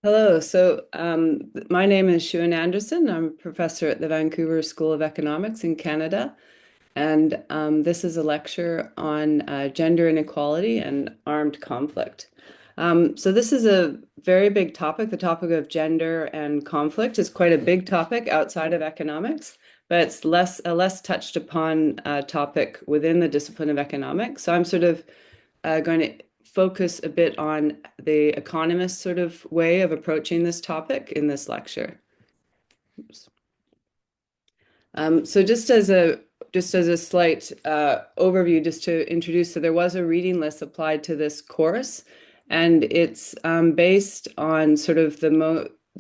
Hello. My name is Siwan Anderson. I'm a professor at the Vancouver School of Economics in Canada. And this is a lecture on gender inequality and armed conflict. So this is a very big topic. The topic of gender and conflict is quite a big topic outside of economics, but it's a less touched upon topic within the discipline of economics. So I'm sort of going to focus a bit on the economist sort of way of approaching this topic in this lecture. Oops. So just as a slight overview, just to introduce, so there was a reading list applied to this course, and it's based on sort of the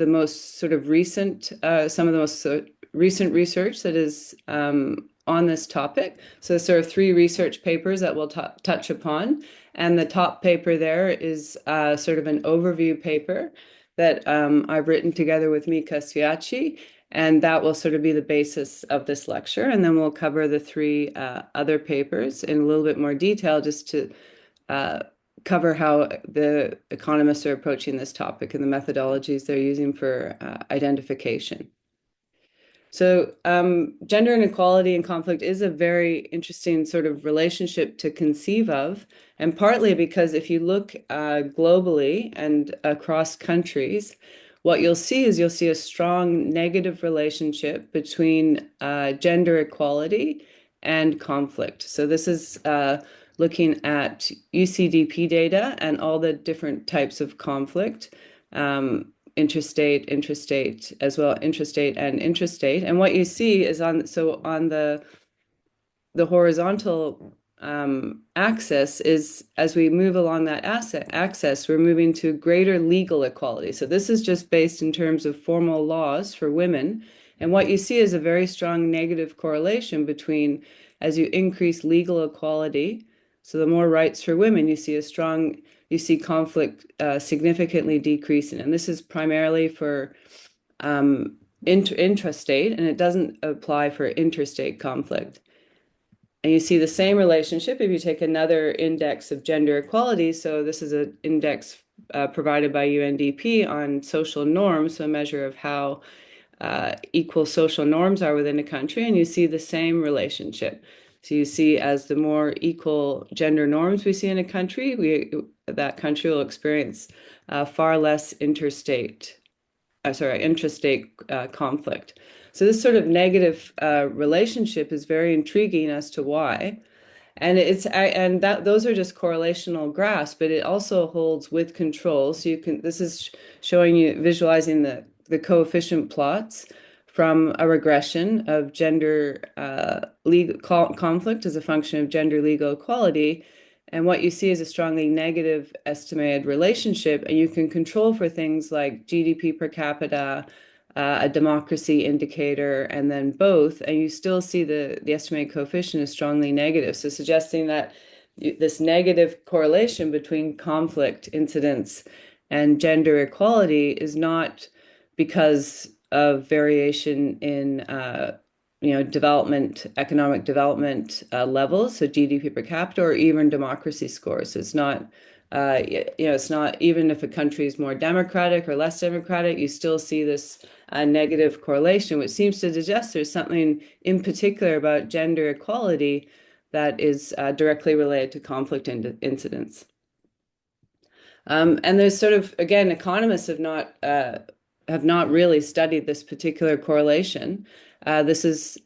most sort of recent some of the most recent research that is on this topic. So there are three research papers that we'll touch upon, and the top paper there is sort of an overview paper that I've written together with Mika Sviacci. And that will sort of be the basis of this lecture. And then we'll cover the three other papers in a little bit more detail, just to cover how the economists are approaching this topic and the methodologies they're using for identification. So gender inequality and conflict is a very interesting sort of relationship to conceive of, and partly because if you look globally and across countries, what you'll see a strong negative relationship between gender equality and conflict. So this is looking at UCDP data and all the different types of conflict, interstate, as well, intrastate and intrastate. And what you see is on the horizontal axis is, as we move along that axis, we're moving to greater legal equality. So this is just based in terms of formal laws for women. And what you see is a very strong negative correlation between, as you increase legal equality, so the more rights for women, you see conflict significantly decreasing. And this is primarily for intrastate, and it doesn't apply for interstate conflict. And you see the same relationship if you take another index of gender equality. So this is an index provided by UNDP on social norms, so a measure of how equal social norms are within a country, and you see the same relationship. So you see, as the more equal gender norms we see in a country, that country will experience far less intrastate conflict. So this sort of negative relationship is very intriguing as to why. And those are just correlational graphs, but it also holds with control. So this is showing you, visualizing the coefficient plots from a regression of gender legal conflict as a function of gender legal equality. And what you see is a strongly negative estimated relationship, and you can control for things like GDP per capita, a democracy indicator, and then both, and you still see the estimated coefficient is strongly negative. So suggesting that this negative correlation between conflict incidence and gender equality is not because of variation in economic development levels, so GDP per capita, or even democracy scores. So it's not, it's not, even if a country is more democratic or less democratic, you still see this negative correlation, which seems to suggest there's something in particular about gender equality that is directly related to conflict incidence. And there's sort of, again, economists have not really studied this particular correlation. This is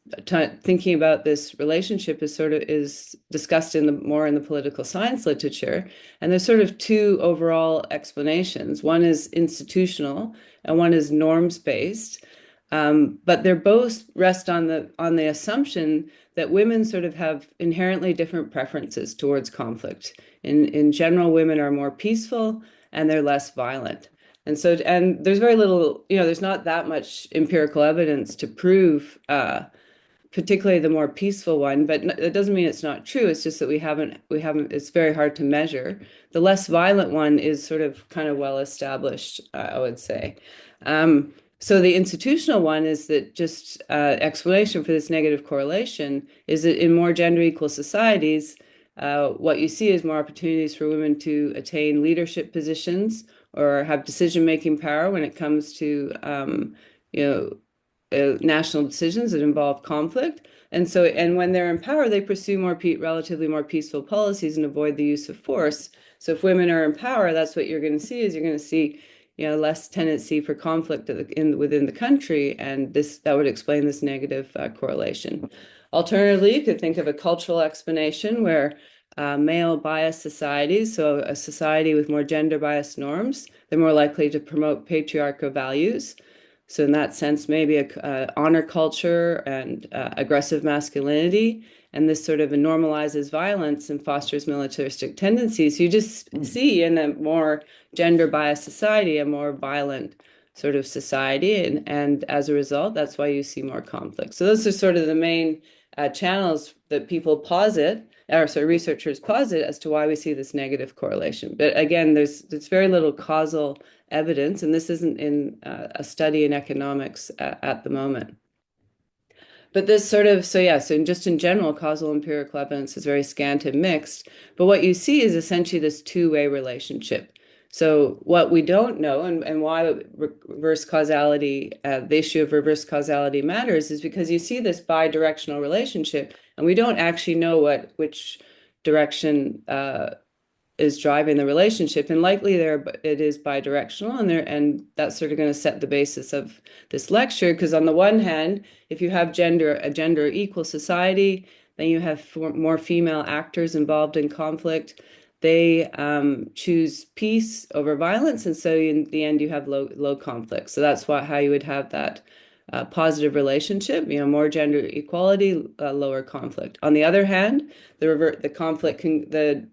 thinking about this relationship is discussed more in the political science literature, and there's sort of two overall explanations. One is institutional, and one is norms based. But they're both rest on the assumption that women sort of have inherently different preferences towards conflict. In general, women are more peaceful and they're less violent. And there's very little, there's not that much empirical evidence to prove, particularly the more peaceful one, but it doesn't mean it's not true. It's just that we haven't, it's very hard to measure. The less violent one is sort of kind of well established, I would say. So the institutional one is that just explanation for this negative correlation is that in more gender equal societies, what you see is more opportunities for women to attain leadership positions or have decision-making power when it comes to you know, national decisions that involve conflict. And so, and when they're in power, they pursue relatively more peaceful policies and avoid the use of force. So if women are in power, that's what you're going to see is you're going to see, less tendency for conflict within the country, and that would explain this negative correlation. Alternatively, you could think of a cultural explanation where male biased societies, so a society with more gender biased norms, they're more likely to promote patriarchal values. So in that sense, maybe a honor culture and aggressive masculinity, and this sort of normalizes violence and fosters militaristic tendencies. You just see in a more gender-biased society, a more violent sort of society, and as a result, that's why you see more conflict. So those are sort of the main channels that people posit, or sorry, researchers posit as to why we see this negative correlation. But again, there's very little causal evidence, and this isn't in a study in economics at the moment. But this sort of, so yeah, so just in general, causal empirical evidence is very scant and mixed. But what you see is essentially this two-way relationship. So what we don't know, and why reverse causality, the issue of reverse causality matters, is because you see this bi-directional relationship, and we don't actually know which direction is driving the relationship, and likely it is bidirectional, and that's sort of going to set the basis of this lecture. Because on the one hand, if you have a gender equal society, then you have more female actors involved in conflict. They choose peace over violence, and so in the end, you have low conflict. So that's how you would have that positive relationship. More gender equality, lower conflict. On the other hand, the conflict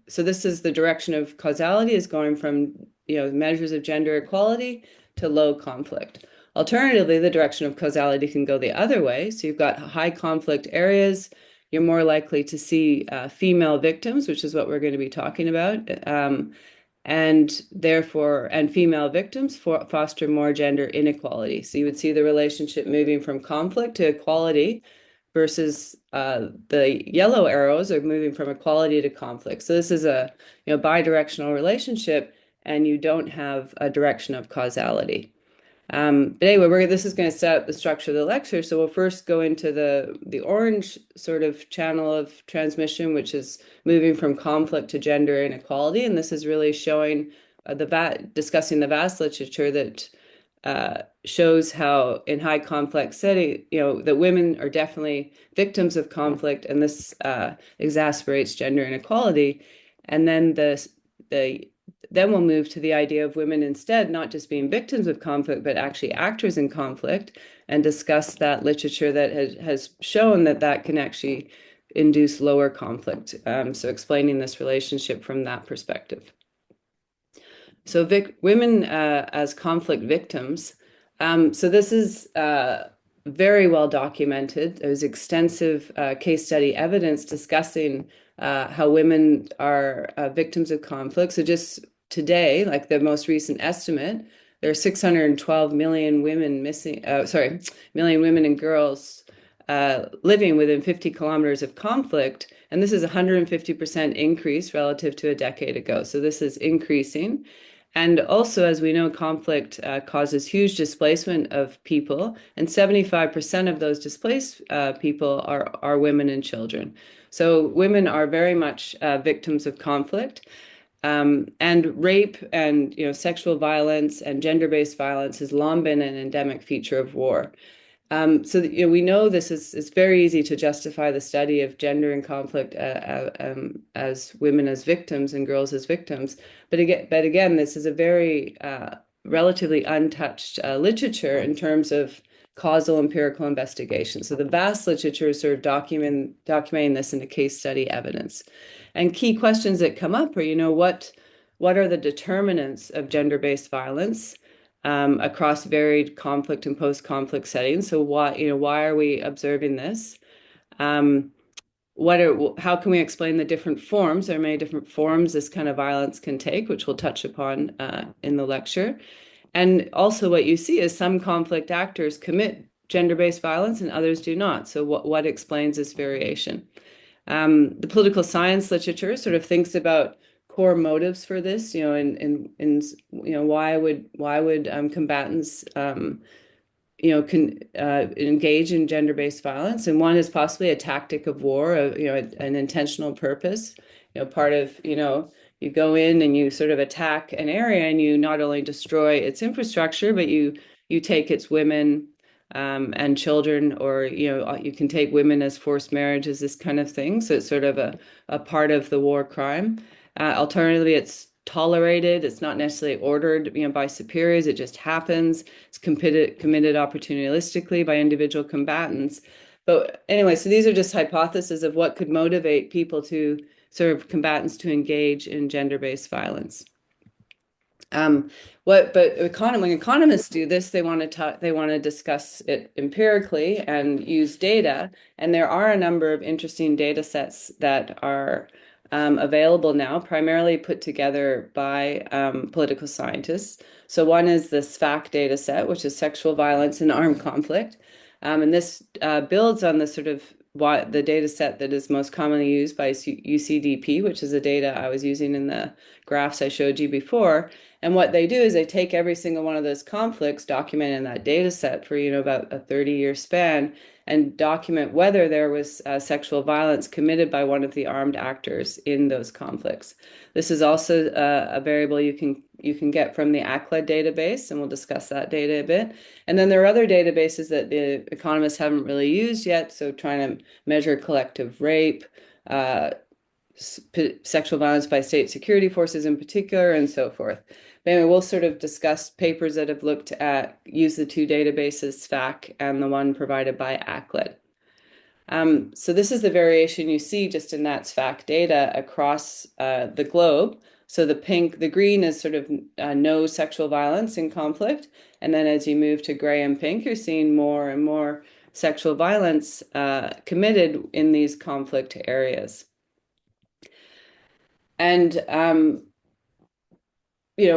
so this is the direction of causality, is going from measures of gender equality to low conflict. Alternatively, the direction of causality can go the other way. So you've got high conflict areas. You're more likely to see female victims, which is what we're going to be talking about. And female victims foster more gender inequality. So you would see the relationship moving from conflict to equality, versus the yellow arrows are moving from equality to conflict. So this is a bidirectional relationship, and you don't have a direction of causality. But anyway, this is going to set up the structure of the lecture. So we'll first go into the orange sort of channel of transmission, which is moving from conflict to gender inequality. And this is really showing discussing the vast literature that shows how in high conflict setting, that women are definitely victims of conflict, and this exacerbates gender inequality. And then then we'll move to the idea of women instead not just being victims of conflict, but actually actors in conflict, and discuss that literature that has shown that can actually induce lower conflict. So explaining this relationship from that perspective. So women as conflict victims. So this is very well documented. There's extensive case study evidence discussing how women are victims of conflict. So just today, like the most recent estimate, there are 612 million women million women and girls living within 50 kilometers of conflict. And this is a 150% increase relative to a decade ago. So this is increasing. And also, as we know, conflict causes huge displacement of people, and 75% of those displaced people are women and children. So women are very much victims of conflict. And rape and sexual violence and gender-based violence has long been an endemic feature of war. So we know it's very easy to justify the study of gender and conflict as women as victims and girls as victims. But again, this is a very relatively untouched literature in terms of causal empirical investigation. So the vast literature is sort of documenting this in the case study evidence. And key questions that come up are, what are the determinants of gender-based violence across varied conflict and post-conflict settings? So why are we observing this? How can we explain the different forms? There are many different forms this kind of violence can take, which we'll touch upon in the lecture. And also what you see is some conflict actors commit gender-based violence and others do not. So what explains this variation? The political science literature sort of thinks about core motives for this, why would combatants can engage in gender-based violence. And one is possibly a tactic of war, an intentional purpose. Part of, you go in and you sort of attack an area and you not only destroy its infrastructure, but you take its women and children, or, you can take women as forced marriages, this kind of thing. So it's sort of a part of the war crime. Alternatively, it's tolerated. It's not necessarily ordered, by superiors. It just happens. It's committed opportunistically by individual combatants. But anyway, so these are just hypotheses of what could motivate people to sort of combatants to engage in gender-based violence. But when economists do this, they want to discuss it empirically and use data. And there are a number of interesting data sets that are available now, primarily put together by political scientists. So one is the SFAC data set, which is sexual violence and armed conflict. And this builds on the sort of the data set that is most commonly used by UCDP, which is the data I was using in the graphs I showed you before. And what they do is they take every single one of those conflicts documented in that data set for, about a 30-year span, and document whether there was sexual violence committed by one of the armed actors in those conflicts. This is also a variable you can get from the ACLED database, and we'll discuss that data a bit. And then there are other databases that the economists haven't really used yet, so trying to measure collective rape, sexual violence by state security forces in particular, and so forth. But anyway, we'll sort of discuss papers that have looked at, use the two databases, SFAC and the one provided by ACLED. So this is the variation you see just in that SFAC data across the globe. So the green is sort of no sexual violence in conflict. And then as you move to gray and pink, you're seeing more and more sexual violence committed in these conflict areas. And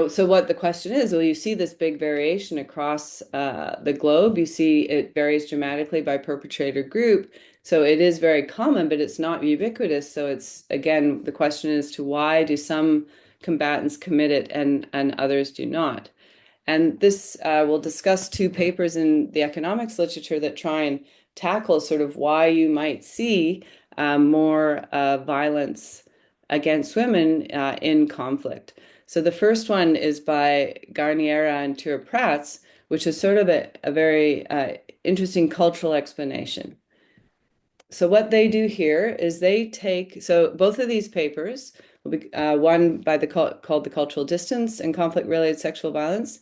so what the question is, well, you see this big variation across the globe. You see it varies dramatically by perpetrator group. So it is very common, but it's not ubiquitous. So it's, again, the question is to why do some combatants commit it and others do not? And this we'll discuss two papers in the economics literature that try and tackle sort of why you might see more violence against women in conflict. So the first one is by Garniera and Tura-Prats, which is sort of a very interesting cultural explanation. So what they do here is so both of these papers, one by called The Cultural Distance and Conflict-Related Sexual Violence,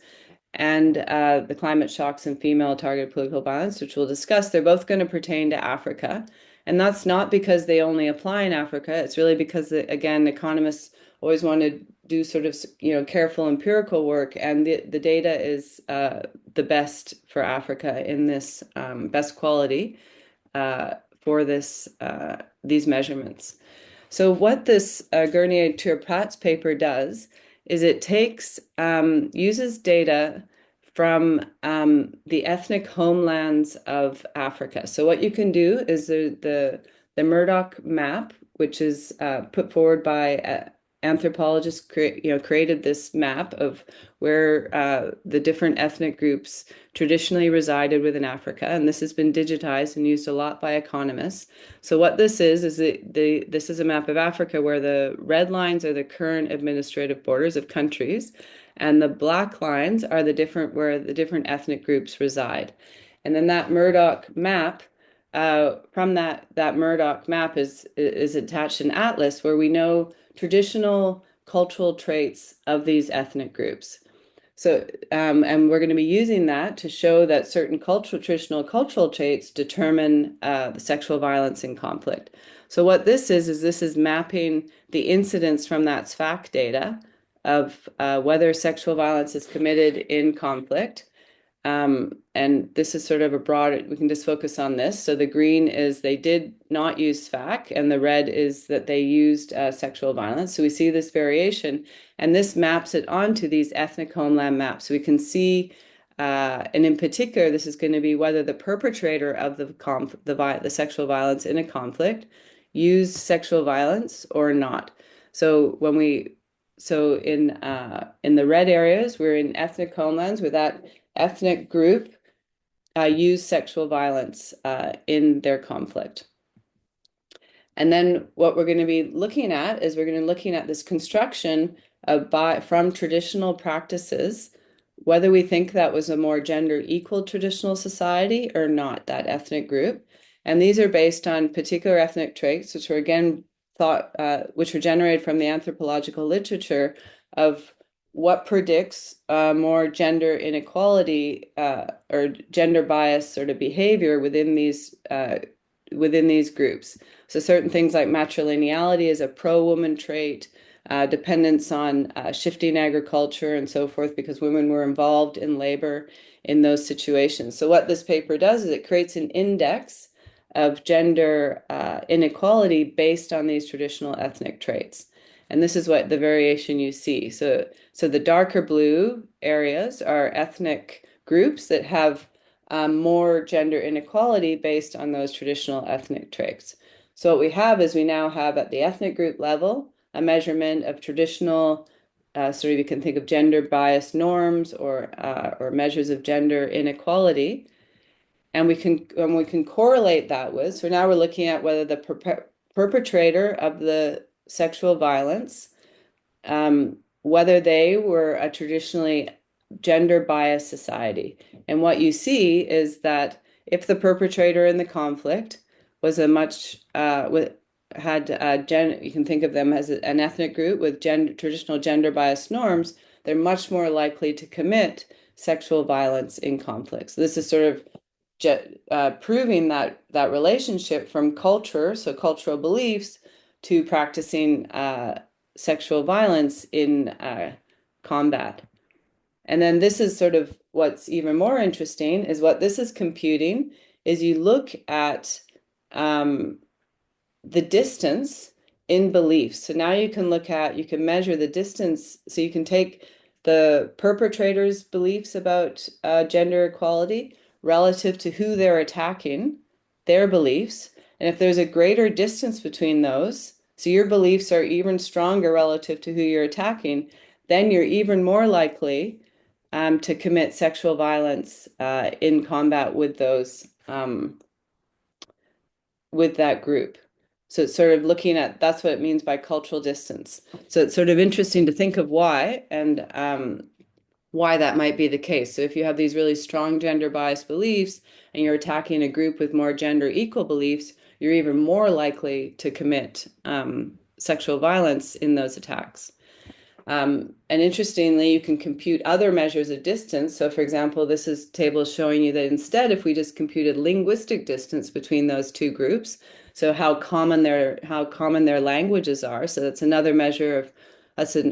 and The Climate Shocks and Female Targeted Political Violence, which we'll discuss, they're both going to pertain to Africa. And that's not because they only apply in Africa. It's really because, again, economists always want to do sort of, careful empirical work. And the data is the best for Africa in this best quality for these measurements. So what this Garnier-Tura-Prats paper does is it uses data from the ethnic homelands of Africa. So what you can do is the Murdoch map, which is put forward by anthropologists, created this map of where the different ethnic groups traditionally resided within Africa, and this has been digitized and used a lot by economists. So what this is this is a map of Africa where the red lines are the current administrative borders of countries, and the black lines are where the different ethnic groups reside. And then that Murdoch map, from that Murdoch map is attached an atlas where we know traditional cultural traits of these ethnic groups. So, and we're going to be using that to show that certain traditional cultural traits determine the sexual violence in conflict. So what this is mapping the incidence from that SFAC data of whether sexual violence is committed in conflict. And this is sort of we can just focus on this. So the green is they did not use SFAC, and the red is that they used sexual violence. So we see this variation, and this maps it onto these ethnic homeland maps. So we can see, and in particular, this is going to be whether the perpetrator of the sexual violence in a conflict used sexual violence or not. So when we so in the red areas, we're in ethnic homelands where that ethnic group use sexual violence in their conflict. And then what we're going to be looking at is we're going to be looking at this construction from traditional practices, whether we think that was a more gender equal traditional society or not, that ethnic group. And these are based on particular ethnic traits, which were again which were generated from the anthropological literature of what predicts more gender inequality or gender bias sort of behavior within these groups. So certain things like matrilineality is a pro-woman trait, dependence on shifting agriculture and so forth, because women were involved in labor in those situations. So what this paper does is it creates an index of gender inequality based on these traditional ethnic traits. And this is what the variation you see. So the darker blue areas are ethnic groups that have more gender inequality based on those traditional ethnic traits. So what we have is we now have at the ethnic group level a measurement of traditional, sort of you can think of gender bias norms or measures of gender inequality, and we can correlate that with. So now we're looking at whether the perpetrator of the sexual violence, whether they were a traditionally gender biased society. And what you see is that if the perpetrator in the conflict was a much you can think of them as an ethnic group with traditional gender biased norms, they're much more likely to commit sexual violence in conflicts. So this is sort of proving that relationship from culture, so cultural beliefs, to practicing sexual violence in combat. And then this is sort of what's even more interesting is what this is computing is you look at the distance in beliefs. So now you can measure the distance. So you can take the perpetrator's beliefs about gender equality relative to who they're attacking, their beliefs. And if there's a greater distance between those, so your beliefs are even stronger relative to who you're attacking, then you're even more likely to commit sexual violence in combat with those with that group. So it's sort of looking at that's what it means by cultural distance. So it's sort of interesting to think of why and why that might be the case. So if you have these really strong gender biased beliefs and you're attacking a group with more gender equal beliefs, you're even more likely to commit sexual violence in those attacks. And interestingly, you can compute other measures of distance. So for example, this table is showing you that instead, if we just computed linguistic distance between those two groups, so how common their languages are, so that's an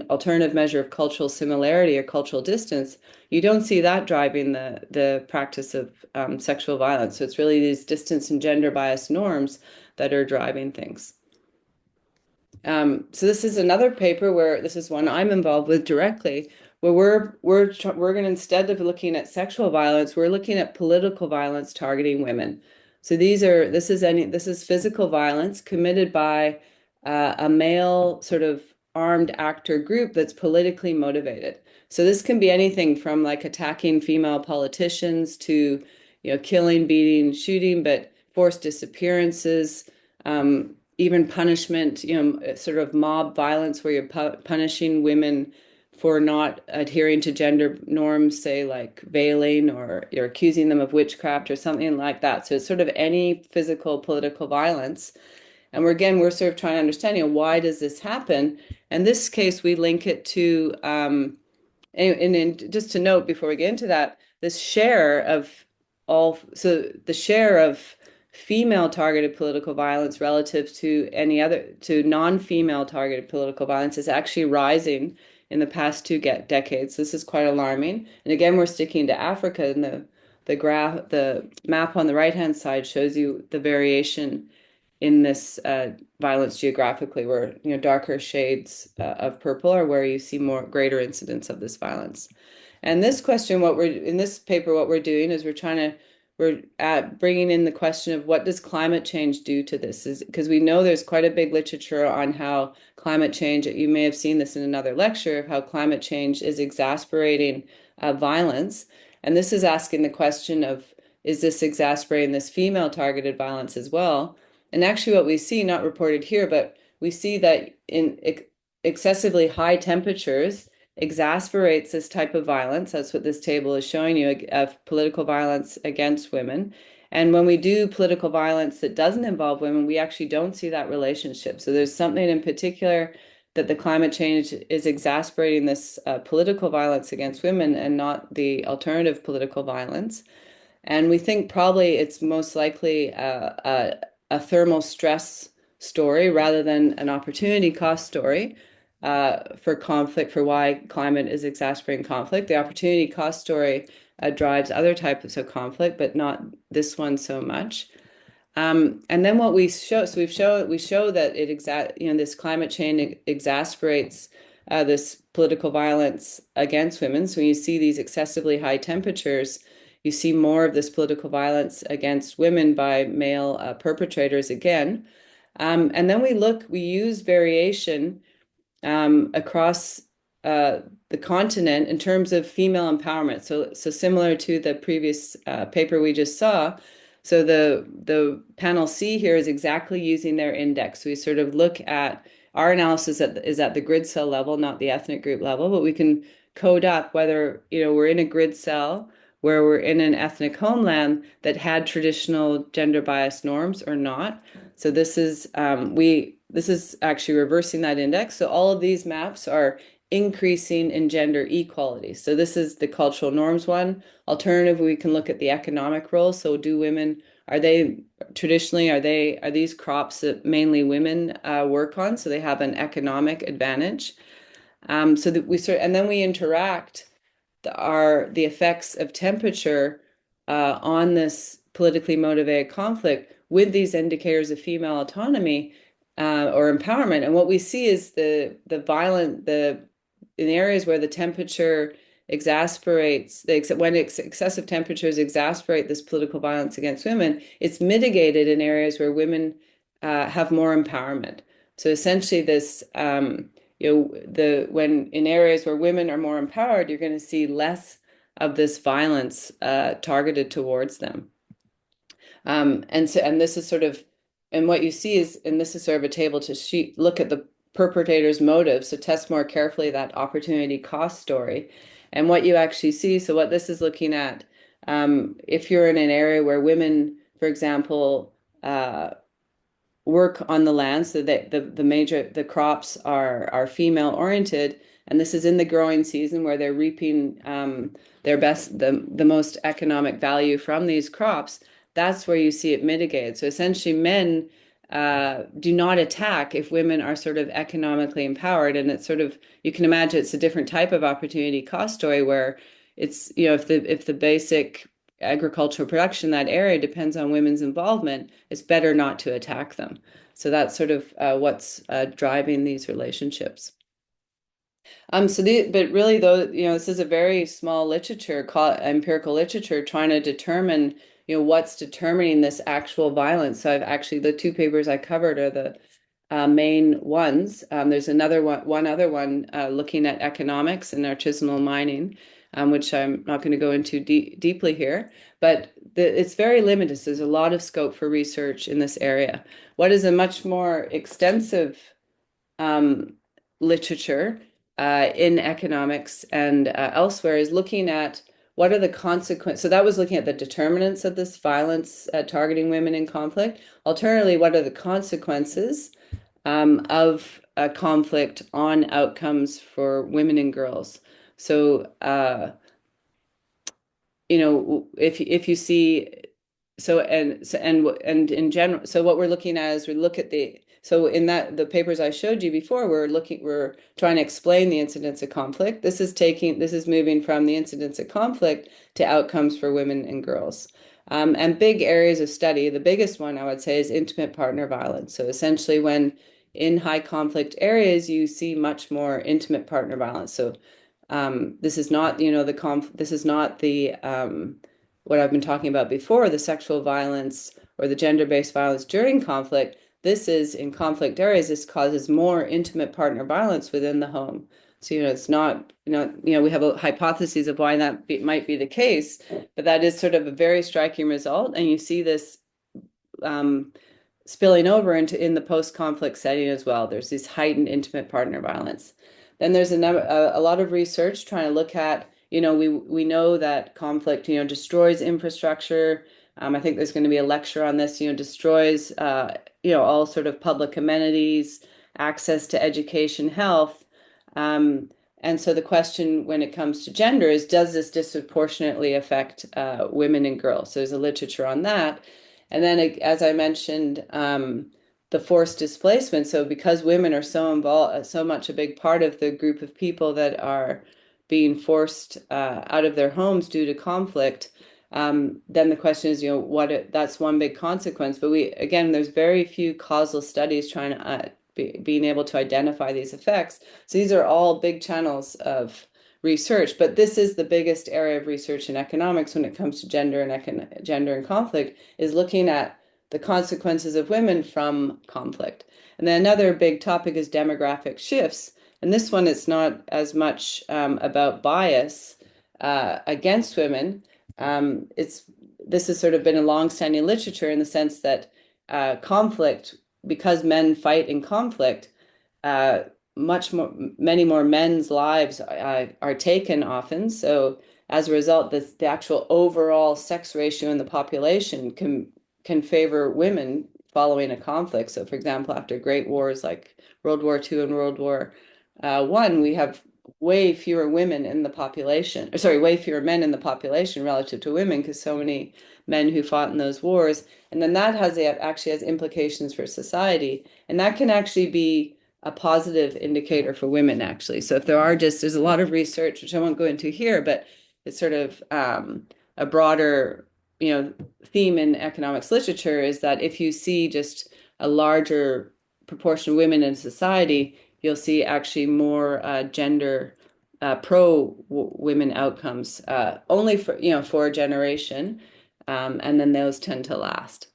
alternative measure of cultural similarity or cultural distance, you don't see that driving the practice of sexual violence. So it's really these distance and gender bias norms that are driving things. So this is another paper where this is one I'm involved with directly, where we're going to, instead of looking at sexual violence, we're looking at political violence targeting women. So this is physical violence committed by a male sort of armed actor group that's politically motivated. So this can be anything from like attacking female politicians to, killing, beating, shooting, but forced disappearances, even punishment, sort of mob violence where you're punishing women for not adhering to gender norms, say like veiling, or you're accusing them of witchcraft or something like that. So it's sort of any physical political violence. And we're sort of trying to understand, why does this happen? In this case, we link it to, and just to note before we get into that, the share of female targeted political violence relative to non-female targeted political violence is actually rising in the past 2 decades. This is quite alarming. And again, we're sticking to Africa, and the map on the right-hand side shows you the variation in this violence geographically, where darker shades of purple are where you see greater incidence of this violence. And this question, in this paper, what we're doing is we're trying to we're at bringing in the question of what does climate change do to this? Is because we know there's quite a big literature on how climate change, you may have seen this in another lecture, of how climate change is exacerbating violence. And this is asking the question of, is this exacerbating this female targeted violence as well? And actually what we see, not reported here, but we see that in excessively high temperatures exasperates this type of violence. That's what this table is showing you of political violence against women. And when we do political violence that doesn't involve women, we actually don't see that relationship. So there's something in particular that the climate change is exacerbating this political violence against women and not the alternative political violence. And we think probably it's most likely a thermal stress story rather than an opportunity cost story for conflict, for why climate is exacerbating conflict. The opportunity cost story drives other types of conflict, but not this one so much. And then what we show, so we show that this climate change exacerbates this political violence against women. So when you see these excessively high temperatures, you see more of this political violence against women by male perpetrators again. And then we use variation across the continent in terms of female empowerment. So similar to the previous paper we just saw. So the panel C here is exactly using their index. We sort of look at our analysis is at the grid cell level, not the ethnic group level, but we can code up whether we're in a grid cell where we're in an ethnic homeland that had traditional gender bias norms or not. So this is actually reversing that index. So all of these maps are increasing in gender equality. So this is the cultural norms one. Alternative, we can look at the economic roles. So do women, are these crops that mainly women work on? So they have an economic advantage. So that and then we interact the effects of temperature on this politically motivated conflict with these indicators of female autonomy or empowerment. And what we see is in areas where the temperature when excessive temperatures exacerbate this political violence against women, it's mitigated in areas where women have more empowerment. So essentially this when in areas where women are more empowered, you're going to see less of this violence targeted towards them. And this is sort of, and what you see is, and this is sort of a table to look at the perpetrator's motives, so test more carefully that opportunity cost story. And what you actually see, so what this is looking at, if you're in an area where women, for example, work on the land, so that the crops are female oriented, and this is in the growing season where they're reaping the most economic value from these crops. That's where you see it mitigated. So essentially, men do not attack if women are sort of economically empowered, and it's sort of, you can imagine it's a different type of opportunity cost story where it's if the basic agricultural production in that area depends on women's involvement, it's better not to attack them. So that's sort of what's driving these relationships. But really though, this is a very small empirical literature trying to determine, what's determining this actual violence. So the two papers I covered are the main ones. There's one other one looking at economics and artisanal mining, which I'm not going to go into deeply here, but it's very limited. So there's a lot of scope for research in this area. What is a much more extensive literature in economics and elsewhere is looking at what are the consequences. So that was looking at the determinants of this violence targeting women in conflict. Alternatively, what are the consequences of a conflict on outcomes for women and girls? So, if you see, and in general, so what we're looking at is the papers I showed you before, we're trying to explain the incidence of conflict. This is moving from the incidence of conflict to outcomes for women and girls. And big areas of study, the biggest one I would say is intimate partner violence. So essentially when in high conflict areas, you see much more intimate partner violence. So this is not, this is not the what I've been talking about before, the sexual violence or the gender-based violence during conflict, this is in conflict areas, this causes more intimate partner violence within the home. So, it's not, we have hypotheses of why that might be the case, but that is sort of a very striking result. And you see this spilling over into in the post-conflict setting as well. There's this heightened intimate partner violence. Then there's a lot of research trying to look at, we know that conflict, destroys infrastructure. I think there's going to be a lecture on this, destroys, all sort of public amenities, access to education, health. And so the question when it comes to gender is, does this disproportionately affect women and girls? So there's a literature on that. And then, as I mentioned, the forced displacement. So because women are so involved, so much a big part of the group of people that are being forced out of their homes due to conflict, then the question is, that's one big consequence. But there's very few causal studies trying to being able to identify these effects. So these are all big channels of research, but this is the biggest area of research in economics when it comes to gender and conflict, is looking at the consequences of women from conflict. And then another big topic is demographic shifts. And this one, it's not as much about bias against women. This has sort of been a long-standing literature in the sense that conflict, because men fight in conflict, many more men's lives are taken often. So as a result, the actual overall sex ratio in the population can favor women following a conflict. So for example, after great wars like World War II and World War I, we have way fewer women in the population, way fewer men in the population relative to women, because so many men who fought in those wars. And then that actually has implications for society. And that can actually be a positive indicator for women, actually. So if there's a lot of research, which I won't go into here, but it's sort of a broader, theme in economics literature is that if you see just a larger proportion of women in society, you'll see actually more gender pro women outcomes only for a generation, and then those tend to last.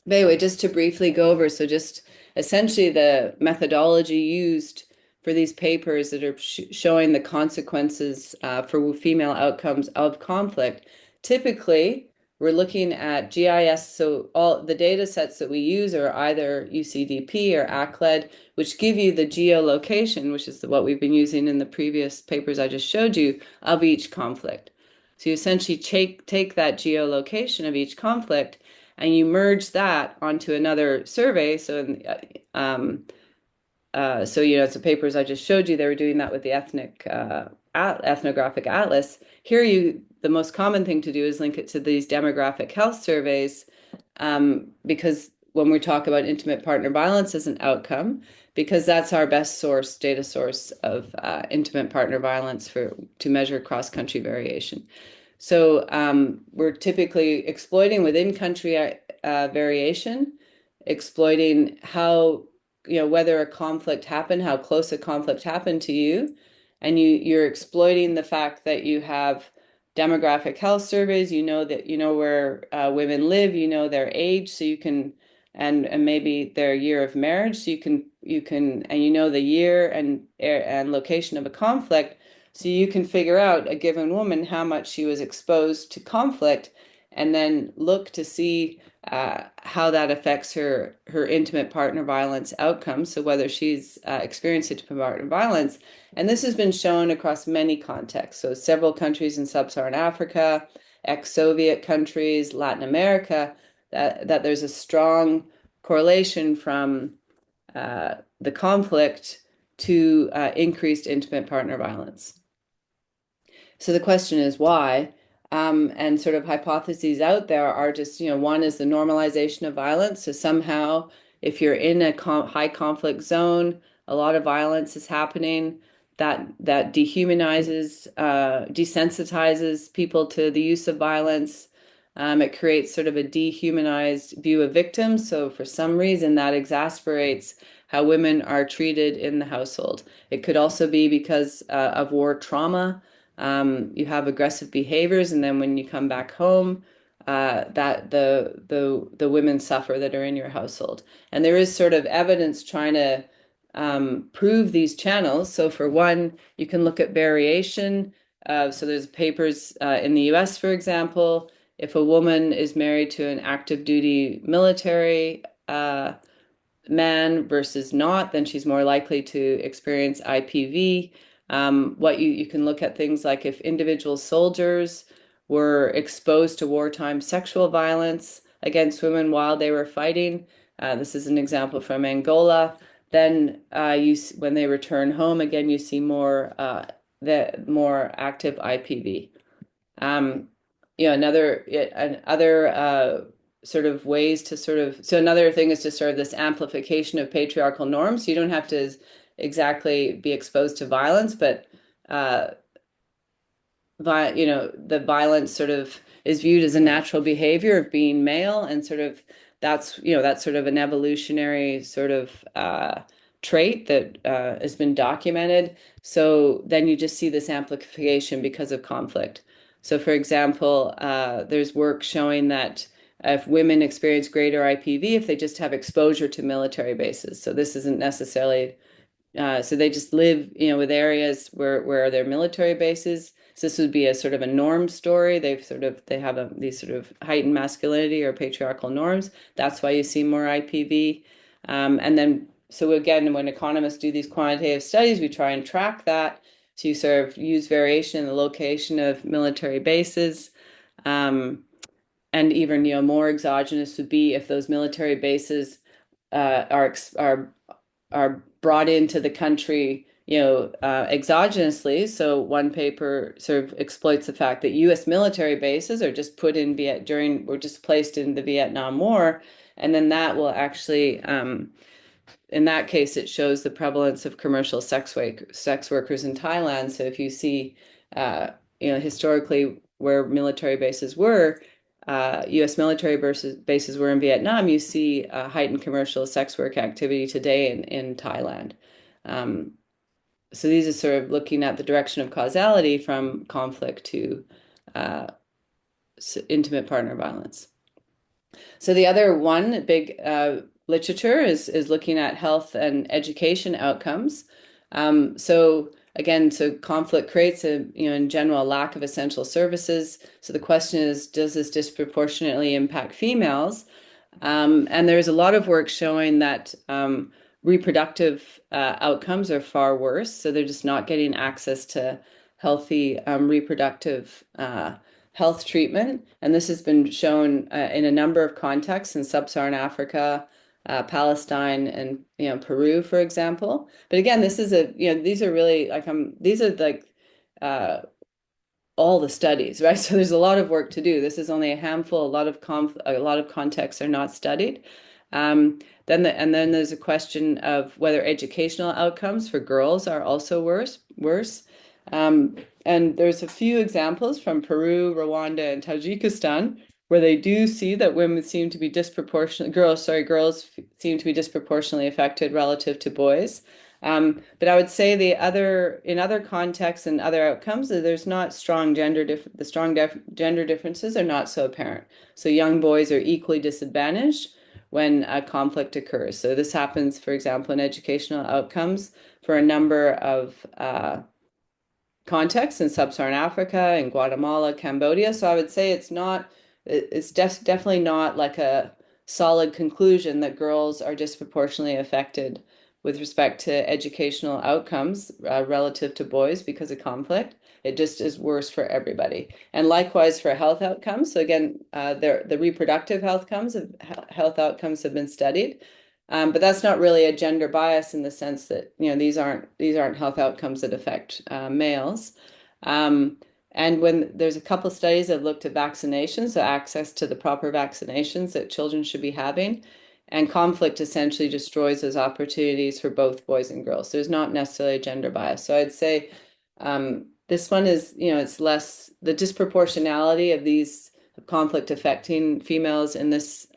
But anyway, just to briefly go over, so just essentially the methodology used for these papers that are showing the consequences for female outcomes of conflict. Typically, we're looking at GIS, so all the data sets that we use are either UCDP or ACLED, which give you the geolocation, which is what we've been using in the previous papers I just showed you, of each conflict. So you essentially take that geolocation of each conflict and you merge that onto another survey. So, the papers I just showed you, they were doing that with the ethnographic atlas. Here, the most common thing to do is link it to these demographic health surveys, because when we talk about intimate partner violence as an outcome, because that's our best data source of intimate partner violence to measure cross-country variation. So we're typically exploiting within country variation, exploiting how, whether a conflict happened, how close a conflict happened to you. And you're exploiting the fact that you have demographic health surveys, that where women live, their age, so you can, and maybe their year of marriage, so you can and the year and location of a conflict. So you can figure out a given woman how much she was exposed to conflict, and then look to see how that affects her intimate partner violence outcomes. So whether she's experienced intimate partner violence, and this has been shown across many contexts. So several countries in sub-Saharan Africa, ex-Soviet countries, Latin America, that there's a strong correlation from the conflict to increased intimate partner violence. So the question is why? And sort of hypotheses out there are just, one is the normalization of violence. So somehow, if you're in a high conflict zone, a lot of violence is happening. That dehumanizes, desensitizes people to the use of violence. It creates sort of a dehumanized view of victims. So for some reason, that exasperates how women are treated in the household. It could also be because of war trauma. You have aggressive behaviors, and then when you come back home, that the women suffer that are in your household. And there is sort of evidence trying to prove these channels. So for one, you can look at variation. So there's papers in the US, for example, if a woman is married to an active duty military man versus not, then she's more likely to experience IPV. What you can look at things like if individual soldiers were exposed to wartime sexual violence against women while they were fighting. This is an example from Angola. Then when they return home again, you see the more active IPV. Um, another sort of ways to so another thing is just sort of this amplification of patriarchal norms. You don't have to exactly be exposed to violence, but uh, the violence sort of is viewed as a natural behavior of being male, and sort of that's sort of an evolutionary sort of trait that has been documented. So then you just see this amplification because of conflict. So, for example, there's work showing that if women experience greater IPV if they just have exposure to military bases. So this isn't necessarily so they just live, with areas where there are military bases. So this would be a sort of a norm story. They have these sort of heightened masculinity or patriarchal norms. That's why you see more IPV. And then so again, when economists do these quantitative studies, we try and track that. So you sort of use variation in the location of military bases. And even more exogenous would be if those military bases are brought into the country, exogenously. So one paper sort of exploits the fact that U.S. military bases are just were just placed in the Vietnam War, and then that will actually, in that case, it shows the prevalence of commercial sex workers in Thailand. So if you see, historically where military bases were, U.S. military bases were in Vietnam, you see heightened commercial sex work activity today in Thailand. Um, so these are sort of looking at the direction of causality from conflict to uh, intimate partner violence. So the other one big literature is looking at health and education outcomes. So again, so conflict creates in general a lack of essential services. So the question is, does this disproportionately impact females? And there's a lot of work showing that reproductive outcomes are far worse. So they're just not getting access to healthy reproductive health treatment. And this has been shown in a number of contexts in sub-Saharan Africa, Palestine, and Peru, for example. But again, this is these are really these are like all the studies, right? So there's a lot of work to do. This is only a handful. A lot of contexts are not studied. Then there's a question of whether educational outcomes for girls are also worse. And there's a few examples from Peru, Rwanda, and Tajikistan where they do see that girls seem to be disproportionately affected relative to boys. But I would say in other contexts and other outcomes, there's not strong gender differences are not so apparent. So young boys are equally disadvantaged when a conflict occurs. So this happens, for example, in educational outcomes for a number of contexts in sub-Saharan Africa, in Guatemala, Cambodia. So I would say it's definitely not like a solid conclusion that girls are disproportionately affected with respect to educational outcomes relative to boys because of conflict. It just is worse for everybody. And likewise for health outcomes. So again, the reproductive health outcomes have been studied. But that's not really a gender bias in the sense that these aren't health outcomes that affect males. And when there's a couple of studies that have looked at vaccinations, so access to the proper vaccinations that children should be having, and conflict essentially destroys those opportunities for both boys and girls. So there's not necessarily a gender bias. So I'd say this one is, it's less the disproportionality of these conflict affecting females in these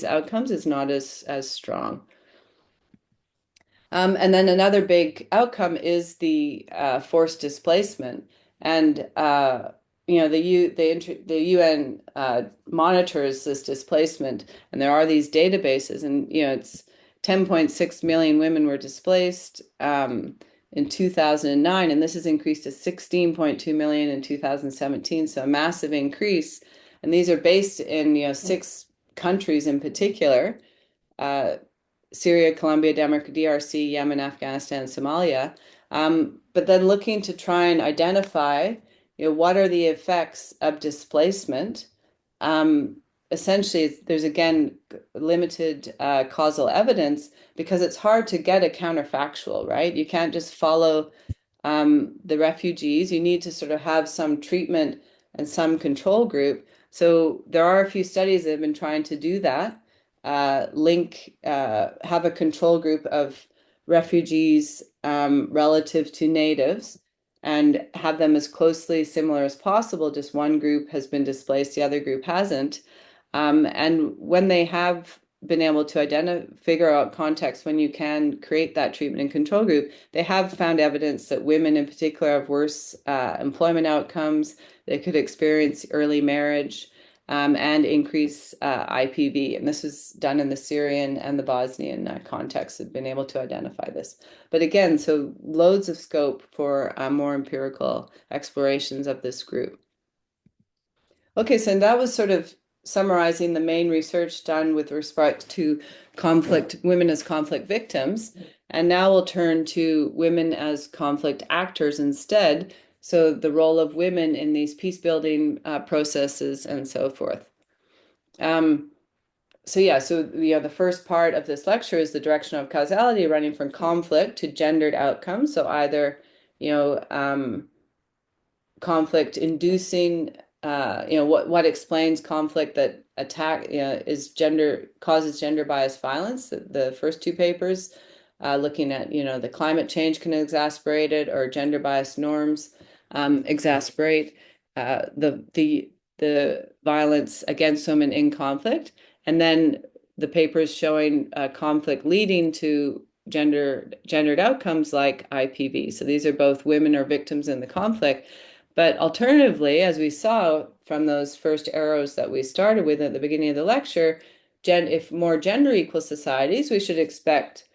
outcomes is not as strong. And then another big outcome is the forced displacement. And the UN monitors this displacement, and there are these databases, and it's 10.6 million women were displaced in 2009, and this has increased to 16.2 million in 2017, so a massive increase. And these are based in six countries in particular: uh, Syria, Colombia, DRC, Yemen, Afghanistan, Somalia. But then looking to try and identify, what are the effects of displacement. Um, Essentially, there's again limited causal evidence because it's hard to get a counterfactual, right? You can't just follow the refugees. You need to sort of have some treatment and some control group. So there are a few studies that have been trying to do that, have a control group of refugees relative to natives and have them as closely similar as possible. Just one group has been displaced, the other group hasn't. And when they have been able to figure out context when you can create that treatment and control group, they have found evidence that women in particular have worse employment outcomes. They could experience early marriage and increase IPV. And this was done in the Syrian and the Bosnian context, have been able to identify this. But again, so loads of scope for more empirical explorations of this group. Okay, so that was sort of summarizing the main research done with respect to women as conflict victims. And now we'll turn to women as conflict actors instead. So the role of women in these peace building processes and so forth. The first part of this lecture is the direction of causality running from conflict to gendered outcomes. So either, you know, conflict inducing what explains conflict that causes gender bias violence. The first two papers looking at the climate change can exacerbate it, or gender bias norms exacerbate the violence against women in conflict, and then the papers showing conflict leading to gendered outcomes like IPV. So these are both women or victims in the conflict. But alternatively, as we saw from those first arrows that we started with at the beginning of the lecture, if more gender equal societies, we should expect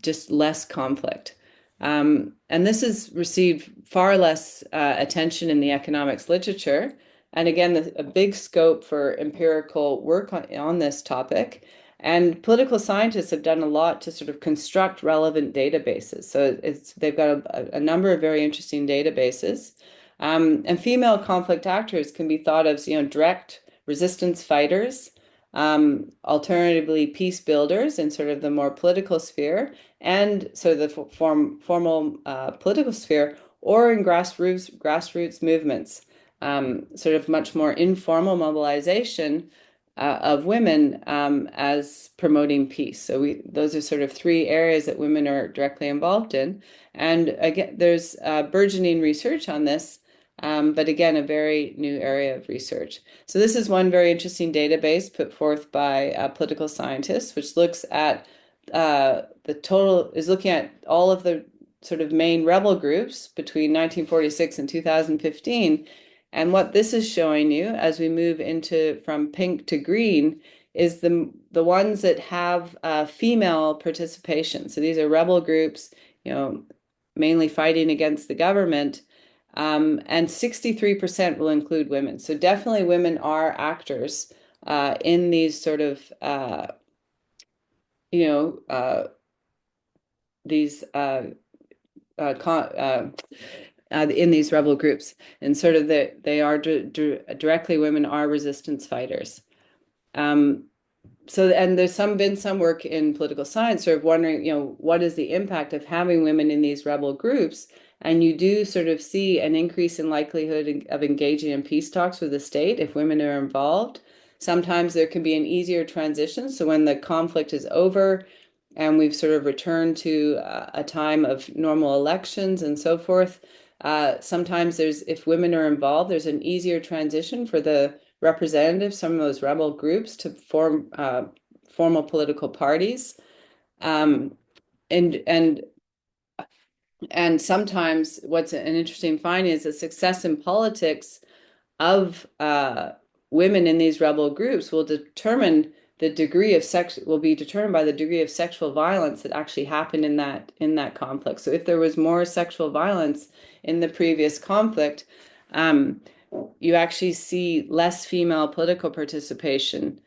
just less conflict. And this has received far less attention in the economics literature. And again, a big scope for empirical work on this topic. And political scientists have done a lot to sort of construct relevant databases. So they've got a number of very interesting databases. And female conflict actors can be thought of as, direct resistance fighters, alternatively peace builders in sort of the more political sphere, and sort of the formal political sphere, or in grassroots movements, sort of much more informal mobilization of women as promoting peace. So those are sort of three areas that women are directly involved in. And again, there's burgeoning research on this, but again, a very new area of research. So this is one very interesting database put forth by political scientists, which looks at is looking at all of the sort of main rebel groups between 1946 and 2015. And what this is showing you as we move from pink to green is the ones that have female participation. So these are rebel groups, mainly fighting against the government. And 63% will include women. So definitely women are actors in these sort of, these in these rebel groups, and sort of they are directly women are resistance fighters. And there's been some work in political science sort of wondering, what is the impact of having women in these rebel groups? And you do sort of see an increase in likelihood of engaging in peace talks with the state if women are involved. Sometimes there can be an easier transition. So when the conflict is over and we've sort of returned to a time of normal elections and so forth, sometimes if women are involved, there's an easier transition for the representatives, some of those rebel groups, to form formal political parties. And And sometimes what's an interesting finding is that success in politics of women in these rebel groups will determine the degree of sex will be determined by the degree of sexual violence that actually happened in that conflict. So if there was more sexual violence in the previous conflict, um, you actually see less female political participation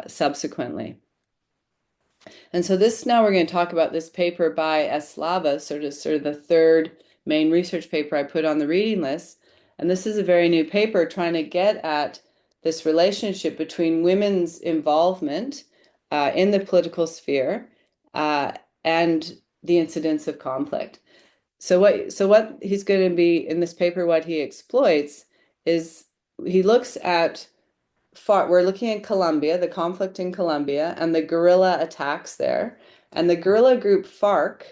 subsequently. And so this now we're going to talk about this paper by Eslava, sort of the third main research paper I put on the reading list. And this is a very new paper trying to get at this relationship between women's involvement in the political sphere uh, and the incidence of conflict. So what he's going to be in this paper, what he exploits is he looks at we're looking at Colombia, the conflict in Colombia, and the guerrilla attacks there. And the guerrilla group FARC,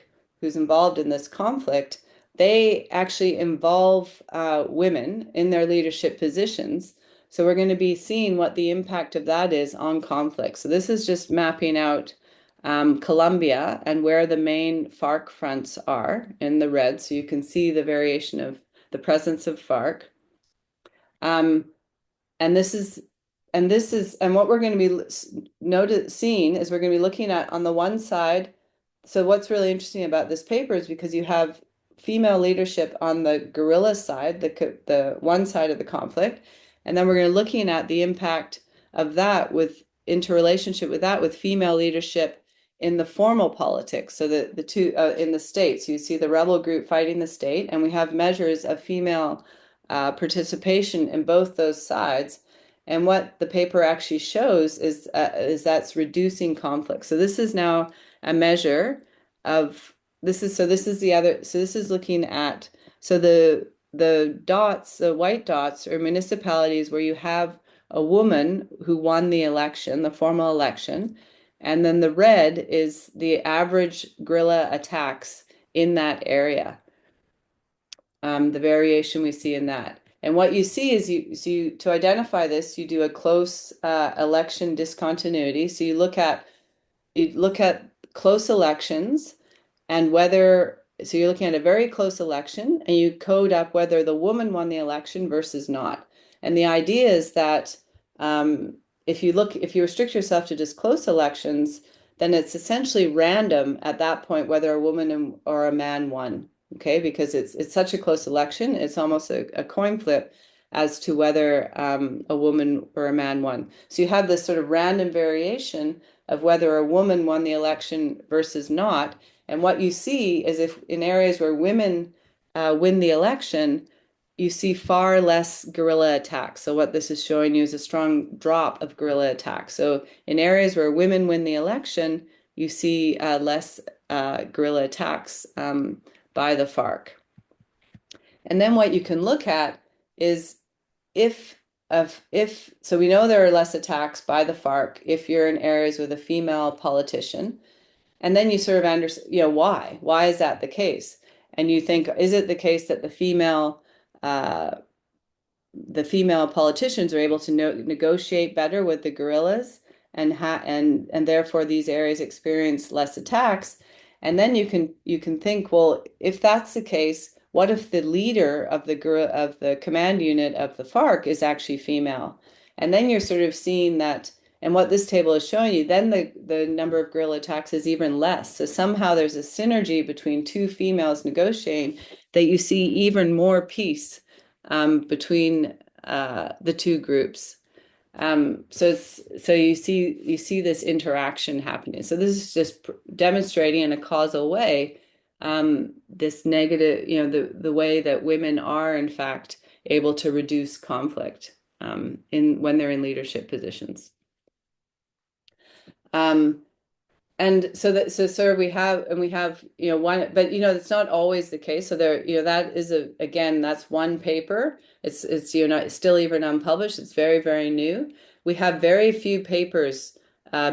who's involved in this conflict, they actually involve women in their leadership positions. So we're going to be seeing what the impact of that is on conflict. So this is just mapping out Colombia and where the main FARC fronts are in the red. So you can see the variation of the presence of FARC. Um, and and what we're going to be seeing is we're going to be looking at on the one side. So what's really interesting about this paper is because you have female leadership on the guerrilla side, the one side of the conflict, and then we're going to be looking at the impact of that with interrelationship with that with female leadership in the formal politics. So the two in the states, you see the rebel group fighting the state, and we have measures of female participation in both those sides. And what the paper actually shows is that's reducing conflict. So this is now a measure of this is the other so this is looking at so the white dots are municipalities where you have a woman who won the election, the formal election, and then the red is the average guerrilla attacks in that area, the variation we see in that. And what you see is to identify this, you do a close election discontinuity. So you look at close elections and whether so you're looking at a very close election and you code up whether the woman won the election versus not. And the idea is that if you restrict yourself to just close elections, then it's essentially random at that point whether a woman or a man won. Okay, because it's such a close election, it's almost a coin flip as to whether a woman or a man won. So you have this sort of random variation of whether a woman won the election versus not. And what you see is if in areas where women win the election, you see far less guerrilla attacks. So what this is showing you is a strong drop of guerrilla attacks. So in areas where women win the election, you see less guerrilla attacks by the FARC. And then what you can look at is if so we know there are less attacks by the FARC if you're in areas with a female politician. And then you sort of understand, why? Why is that the case? And you think, is it the case that the female politicians are able to negotiate better with the guerrillas and therefore these areas experience less attacks? And then you can think, well, if that's the case, what if the leader of the command unit of the FARC is actually female? And then you're sort of seeing that, and what this table is showing you, then the number of guerrilla attacks is even less. So somehow there's a synergy between two females negotiating that you see even more peace between the two groups. So you see this interaction happening. So this is just demonstrating in a causal way this negative, the way that women are in fact able to reduce conflict when they're in leadership positions. And so we have one, but it's not always the case. So there, that is that's one paper. It's still even unpublished. It's very, very new. We have very few papers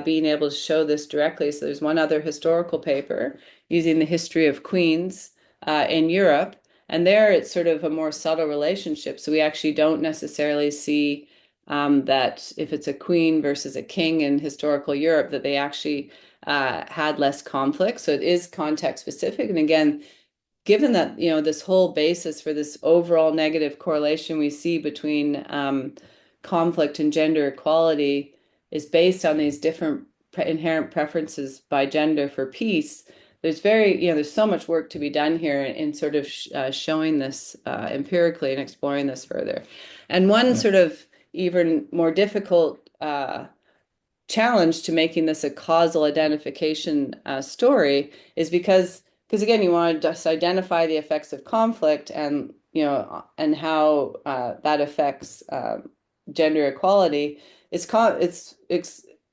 being able to show this directly. So there's one other historical paper using the history of queens in Europe, and there it's sort of a more subtle relationship. So we actually don't necessarily see that if it's a queen versus a king in historical Europe, that they actually had less conflict. So it is context specific. And again, given that, this whole basis for this overall negative correlation we see between conflict and gender equality is based on these different inherent preferences by gender for peace, there's so much work to be done here in sort of showing this empirically and exploring this further. And one Yeah. sort of even more difficult challenge to making this a causal identification story is because again, you want to just identify the effects of conflict and and how that affects gender equality. It's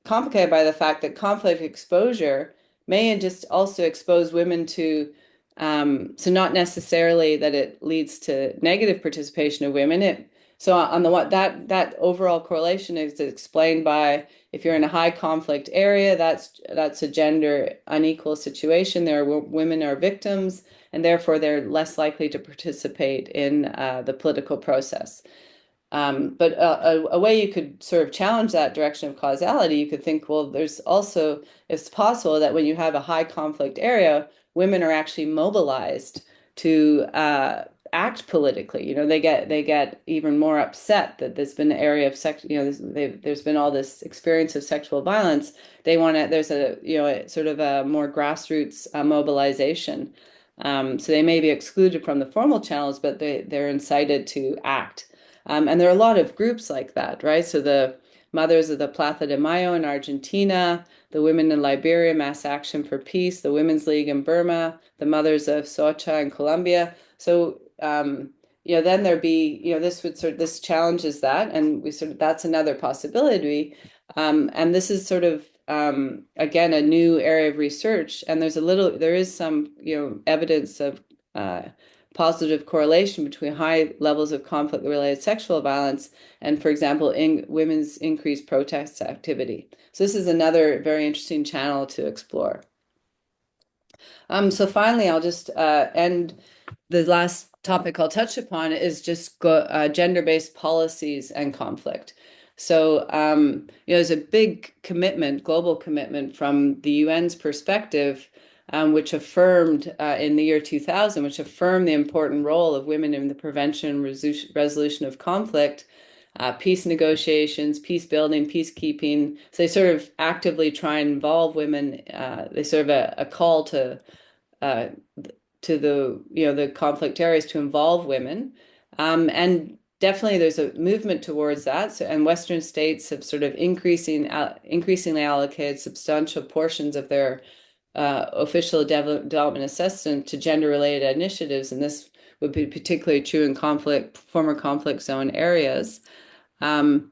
complicated by the fact that conflict exposure may just also expose women to so not necessarily that it leads to negative participation of women. So on the what that overall correlation is explained by if you're in a high conflict area, that's a gender unequal situation. Women are victims, and therefore they're less likely to participate in the political process. But a way you could sort of challenge that direction of causality, you could think, well, it's possible that when you have a high conflict area, women are actually mobilized to act politically. They get even more upset that there's been an area of there's been all this experience of sexual violence. There's a sort of a more grassroots mobilization. So they may be excluded from the formal channels, but they're incited to act. And there are a lot of groups like that, right? So the Mothers of the Plaza de Mayo in Argentina, the Women in Liberia, Mass Action for Peace, the Women's League in Burma, the Mothers of Socha in Colombia. So, then there'd be, this challenges that, and that's another possibility. And this is sort of, again, a new area of research, and there is some, evidence of positive correlation between high levels of conflict-related sexual violence and, for example, women's increased protest activity. So this is another very interesting channel to explore. So finally, I'll just end. The last topic I'll touch upon is just gender-based policies and conflict. So, there's a big commitment, global commitment from the UN's perspective, which affirmed in the year 2000, which affirmed the important role of women in the prevention and resolution of conflict, peace negotiations, peace building, peacekeeping. So they sort of actively try and involve women. They sort of a call uh, to the conflict areas to involve women, and definitely there's a movement towards that. So, and Western states have sort of increasingly allocated substantial portions of their official development assistance to gender-related initiatives, and this would be particularly true in former conflict zone areas. Um,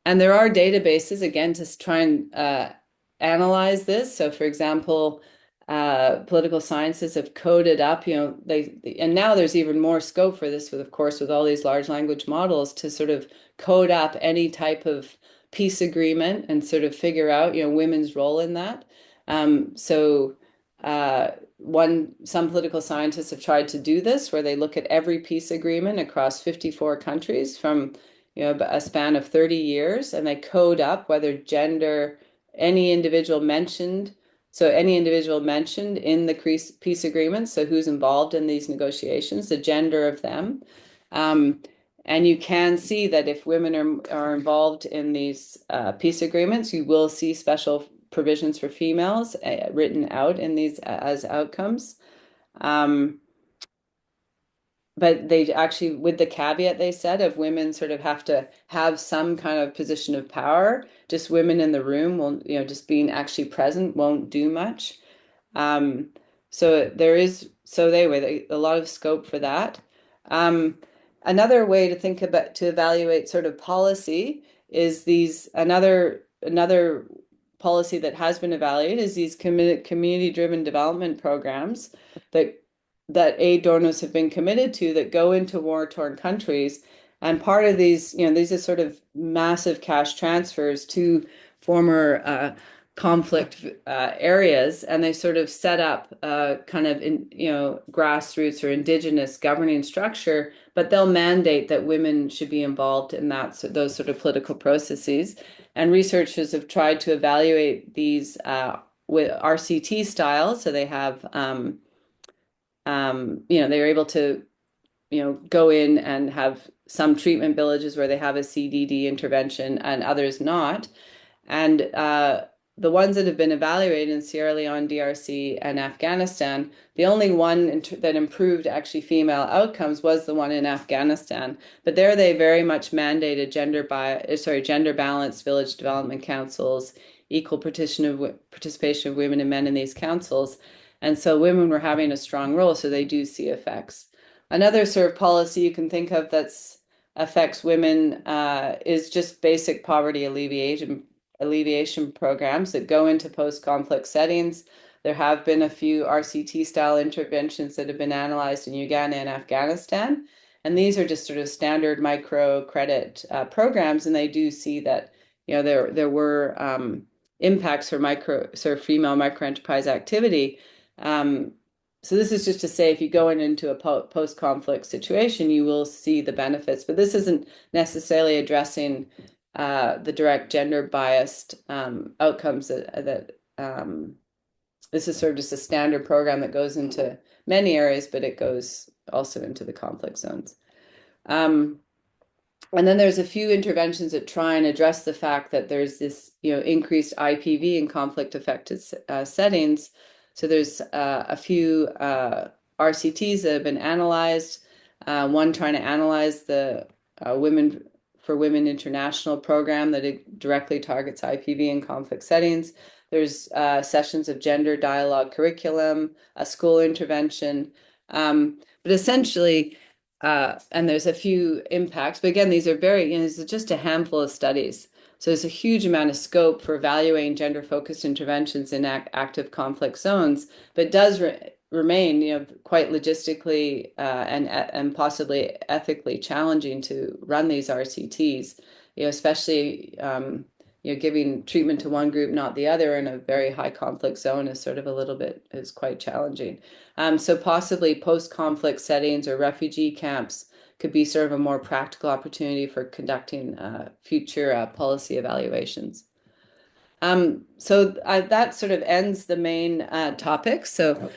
and there are databases, again, to try and analyze this. So, for example, political sciences have coded up, and now there's even more scope for this of course, with all these large language models to sort of code up any type of peace agreement and sort of figure out, women's role in that. So, some political scientists have tried to do this, where they look at every peace agreement across 54 countries from a span of 30 years, and they code up whether gender, any individual mentioned, any individual mentioned in the peace agreement, so who's involved in these negotiations, the gender of them. Um, and you can see that if women are involved in these peace agreements, you will see special provisions for females written out in these as outcomes. Um, but they actually, with the caveat they said of women sort of have to have some kind of position of power. Just women in the room won't, just being actually present won't do much. Um, so there is, so anyway, a lot of scope for that. Um, Another way to think about to evaluate sort of policy is another policy that has been evaluated is these community-driven development programs that aid donors have been committed to that go into war-torn countries. And part of these are sort of massive cash transfers to former conflict areas, and they sort of set up kind of grassroots or indigenous governing structure, but they'll mandate that women should be involved in those sort of political processes. And researchers have tried to evaluate these with RCT style, so they have they were able to, go in and have some treatment villages where they have a CDD intervention and others not. And the ones that have been evaluated in Sierra Leone, DRC, and Afghanistan, the only one that improved actually female outcomes was the one in Afghanistan. But there they very much mandated gender balanced village development councils, equal participation of women and men in these councils. And so women were having a strong role, so they do see effects. Another sort of policy you can think of that's affects women is just basic poverty alleviation programs that go into post-conflict settings. There have been a few RCT style interventions that have been analyzed in Uganda and Afghanistan. And these are just sort of standard microcredit programs. And they do see that, there were impacts for female microenterprise activity. So this is just to say, if you go into a post-conflict situation, you will see the benefits. But this isn't necessarily addressing the direct gender biased outcomes that this is sort of just a standard program that goes into many areas, but it goes also into the conflict zones. And then there's a few interventions that try and address the fact that there's this, increased IPV in conflict affected settings. So there's a few RCTs that have been analyzed. One trying to analyze the Women for Women International program that it directly targets IPV in conflict settings. There's sessions of gender dialogue curriculum, a school intervention. But essentially, and there's a few impacts, but again, these are this is just a handful of studies. So there's a huge amount of scope for evaluating gender-focused interventions in active conflict zones, but it does remain, quite logistically and possibly ethically challenging to run these RCTs, especially giving treatment to one group, not the other, in a very high conflict zone is quite challenging. So possibly post-conflict settings or refugee camps could be sort of a more practical opportunity for conducting future policy evaluations. So that sort of ends the main topics. So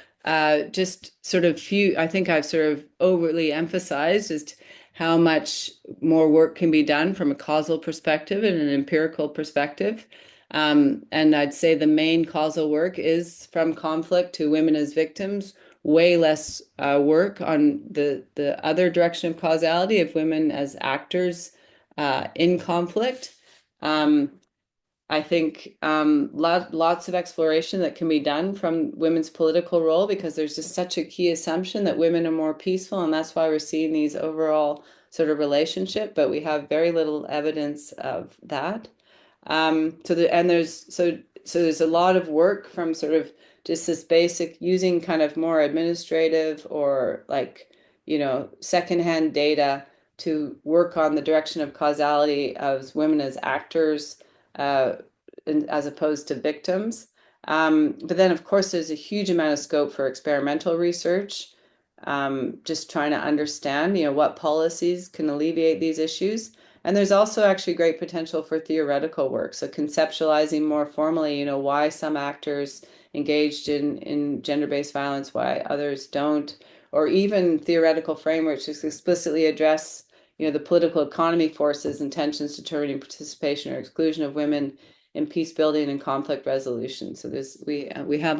just sort of I think I've sort of overly emphasized just how much more work can be done from a causal perspective and an empirical perspective. And I'd say the main causal work is from conflict to women as victims, way less work on the other direction of causality of women as actors in conflict. I think lots of exploration that can be done from women's political role, because there's just such a key assumption that women are more peaceful, and that's why we're seeing these overall sort of relationship, but we have very little evidence of that. There's a lot of work from sort of just this basic using kind of more administrative or secondhand data to work on the direction of causality of women as actors as opposed to victims. But then, of course, there's a huge amount of scope for experimental research, just trying to understand, what policies can alleviate these issues. And there's also actually great potential for theoretical work. So conceptualizing more formally, why some actors engaged in gender-based violence, why others don't, or even theoretical frameworks to explicitly address, the political economy forces and tensions determining participation or exclusion of women in peace building and conflict resolution. So we have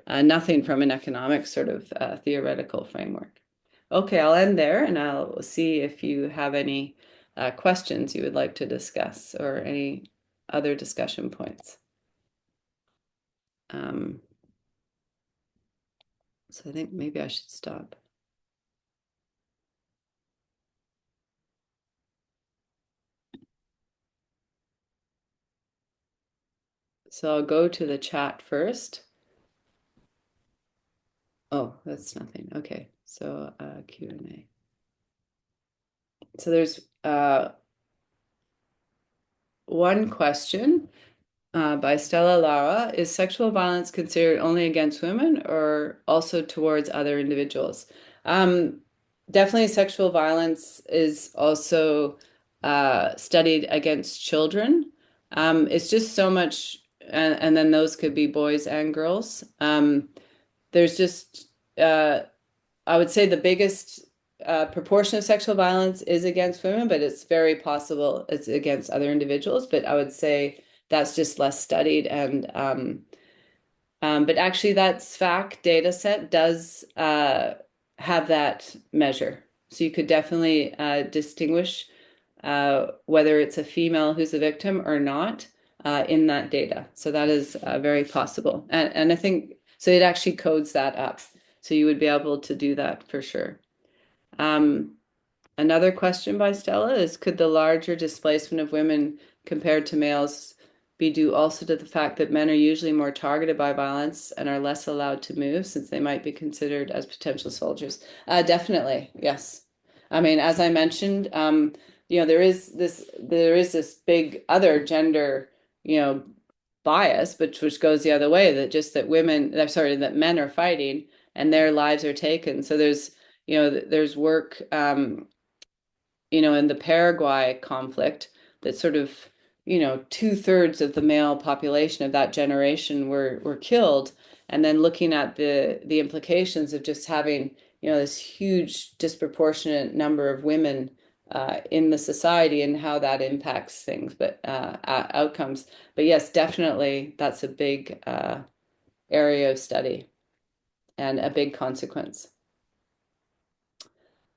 nothing from an economic sort of theoretical framework. Okay, I'll end there, and I'll see if you have any questions you would like to discuss or any other discussion points. So I think maybe I should stop. So I'll go to the chat first. Oh, that's nothing. Okay, so Q&A. So there's one question by Stella Lara. Is sexual violence considered only against women or also towards other individuals? Definitely sexual violence is also studied against children. It's just so much, and then those could be boys and girls. There's just uh, I would say the biggest proportion of sexual violence is against women, but it's very possible it's against other individuals. But I would say that's just less studied. But actually, that SFAC data set does have that measure. So you could definitely distinguish whether it's a female who's a victim or not in that data. So that is very possible. And I think so it actually codes that up. So you would be able to do that for sure. Um, Another question by Stella is, could the larger displacement of women compared to males be due also to the fact that men are usually more targeted by violence and are less allowed to move since they might be considered as potential soldiers? Definitely, yes. I mean, as I mentioned, there is this big other gender, you know, bias, but which goes the other way, that just that that men are fighting and their lives are taken. So there's work in the Paraguay conflict that sort of, 2/3 of the male population of that generation were killed, and then looking at the implications of just having, this huge disproportionate number of women in the society and how that impacts things, but outcomes. But yes, definitely, that's a big area of study and a big consequence.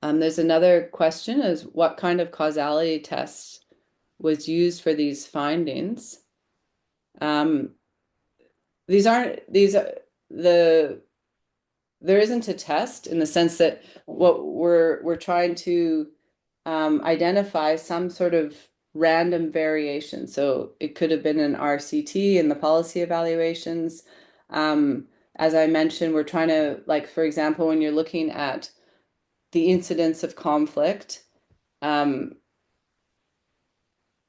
There's another question is what kind of causality tests was used for these findings. Um, these aren't these are the there isn't a test in the sense that what we're trying to identify some sort of random variation. So it could have been an RCT in the policy evaluations. Um, as I mentioned, we're trying to, like, for example, when you're looking at the incidence of conflict, um,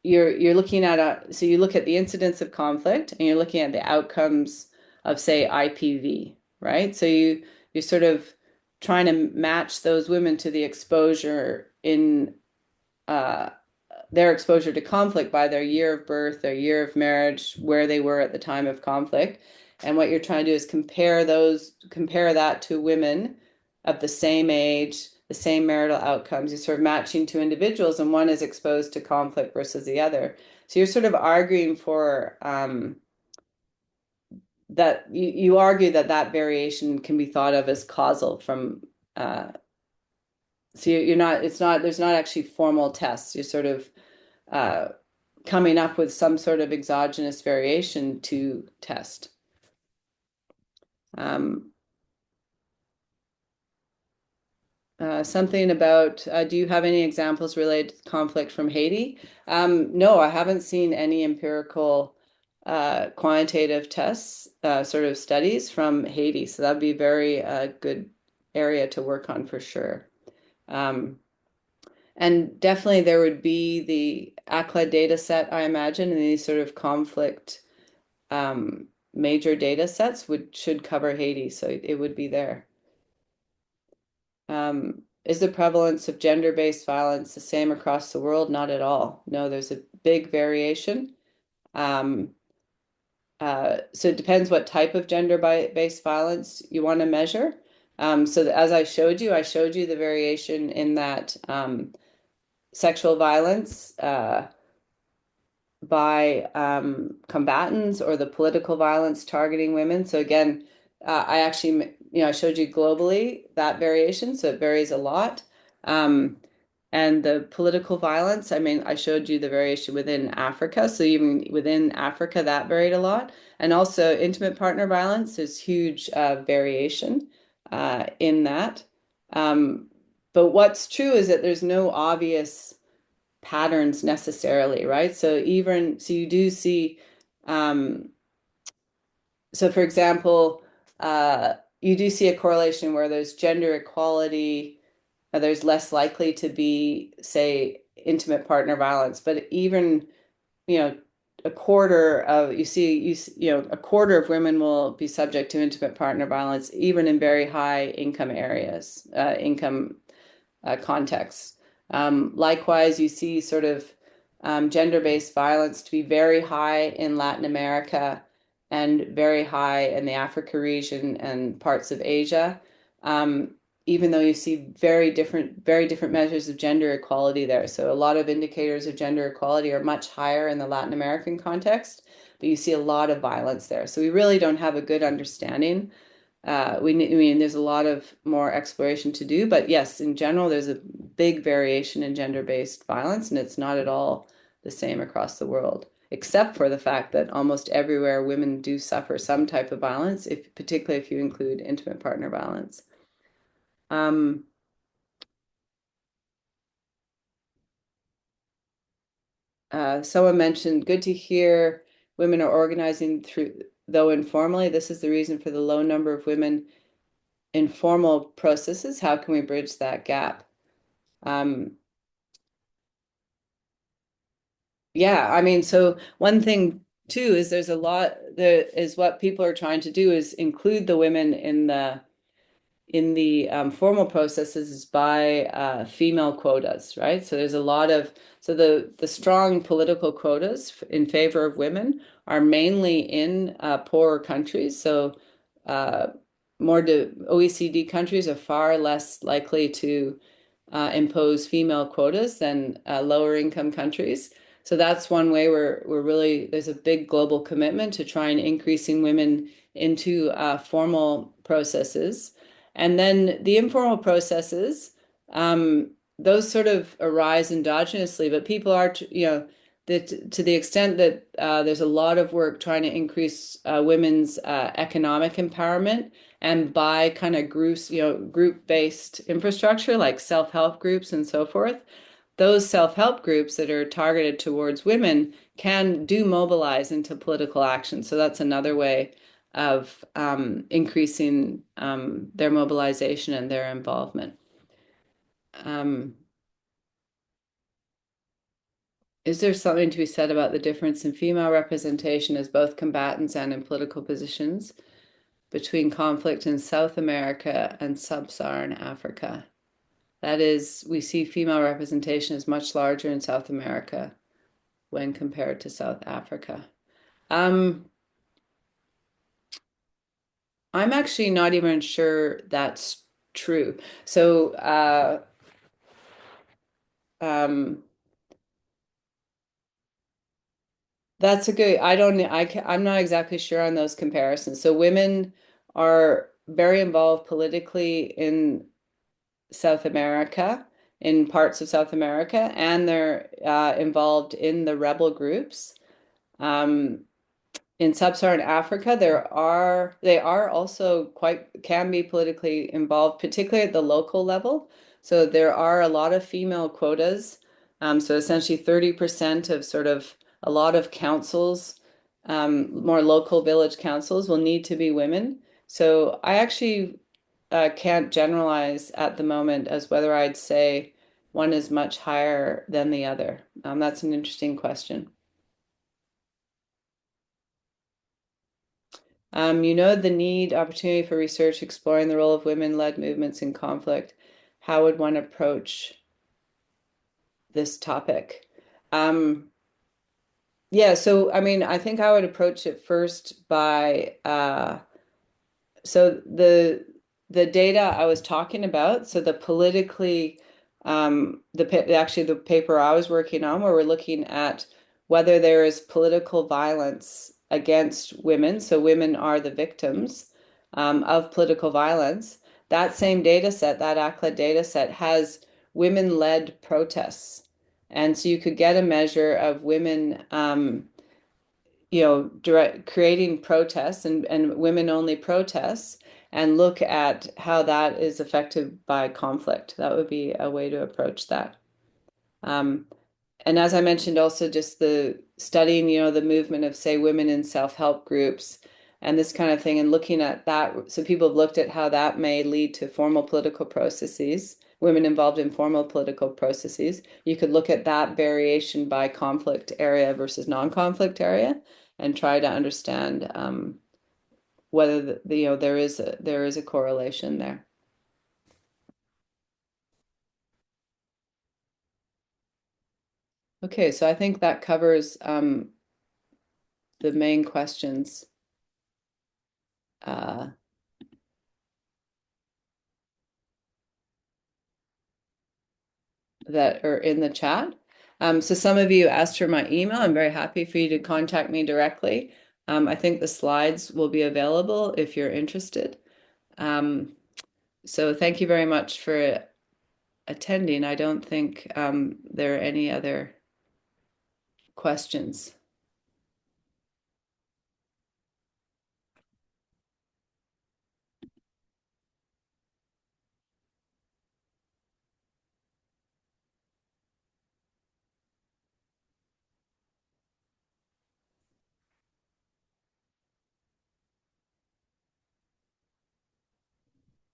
you're looking at so you look at the incidence of conflict and you're looking at the outcomes of, say, IPV, right? So you're sort of trying to match those women to the exposure in uh, their exposure to conflict by their year of birth, their year of marriage, where they were at the time of conflict. And what you're trying to do is compare that to women of the same age, the same marital outcomes. You're sort of matching two individuals, and one is exposed to conflict versus the other. So you're sort of arguing for that you argue that variation can be thought of as causal from so you're not it's not there's not actually formal tests. You're sort of uh, coming up with some sort of exogenous variation to test. Um, Something about, do you have any examples related to conflict from Haiti? No, I haven't seen any empirical quantitative tests, sort of studies from Haiti. So that'd be a very good area to work on for sure. Um, and definitely there would be the ACLA data set, I imagine, and these sort of conflict major data sets should cover Haiti, so it would be there. Is the prevalence of gender-based violence the same across the world? Not at all. No, there's a big variation. Um, so it depends what type of gender-based violence you want to measure. So as I showed you the variation in that sexual violence by combatants or the political violence targeting women. So again, I actually, I showed you globally that variation, so it varies a lot. And the political violence, I mean, I showed you the variation within Africa. So even within Africa, that varied a lot. And also intimate partner violence, there's huge variation in that. Um, but what's true is that there's no obvious patterns necessarily, right? So you do see, um, so for example, you do see a correlation where there's gender equality, there's less likely to be, say, intimate partner violence, but even, you know, a quarter of a quarter of women will be subject to intimate partner violence, even in very high income areas, income contexts. Likewise, you see sort of gender-based violence to be very high in Latin America and very high in the Africa region and parts of Asia. um, even though you see very different measures of gender equality there. So a lot of indicators of gender equality are much higher in the Latin American context, but you see a lot of violence there. So we really don't have a good understanding. I mean, there's a lot of more exploration to do, but yes, in general, there's a big variation in gender-based violence, and it's not at all the same across the world, except for the fact that almost everywhere women do suffer some type of violence, if particularly if you include intimate partner violence. Um, Someone mentioned, good to hear women are organizing through, though informally. This is the reason for the low number of women in formal processes. How can we bridge that gap? Um, Yeah, I mean, so one thing too is there's a lot there is what people are trying to do is include the women in the formal processes by female quotas, right? So there's a lot of so the strong political quotas in favor of women are mainly in poorer countries. So uh, OECD countries are far less likely to impose female quotas than lower income countries. So that's one way we're really there's a big global commitment to try and increasing women into formal processes. And then the informal processes, those sort of arise endogenously, but people are, that to the extent that there's a lot of work trying to increase women's economic empowerment and by kind of groups, group-based infrastructure like self-help groups and so forth. Those self-help groups that are targeted towards women can do mobilize into political action. So that's another way of increasing their mobilization and their involvement. Um, is there something to be said about the difference in female representation as both combatants and in political positions between conflict in South America and sub-Saharan Africa? That is, we see female representation is much larger in South America when compared to South Africa. Um, I'm actually not even sure that's true. So, um, that's a good, I don't, I'm not exactly sure on those comparisons. So women are very involved politically in South America, in parts of South America, and they're involved in the rebel groups. Um, in sub-Saharan Africa, they are also quite can be politically involved, particularly at the local level. So there are a lot of female quotas. So essentially 30% of sort of a lot of councils, more local village councils will need to be women. So I actually can't generalize at the moment as whether I'd say one is much higher than the other. That's an interesting question. The need, opportunity for research exploring the role of women-led movements in conflict. How would one approach this topic? Um, yeah, so I mean, I think I would approach it first by so the data I was talking about, so the politically actually the paper I was working on where we're looking at whether there is political violence against women, so women are the victims of political violence. That same data set, that ACLED data set, has women-led protests. And so you could get a measure of women creating protests and women only protests and look at how that is affected by conflict. That would be a way to approach that. Um, and as I mentioned, also just the studying, the movement of, say, women in self-help groups and this kind of thing, and looking at that. So people have looked at how that may lead to formal political processes, women involved in formal political processes. You could look at that variation by conflict area versus non-conflict area and try to understand whether there is a correlation there. Okay, so I think that covers the main questions. Uh, that are in the chat. So some of you asked for my email. I'm very happy for you to contact me directly. I think the slides will be available if you're interested. So thank you very much for attending. I don't think there are any other questions.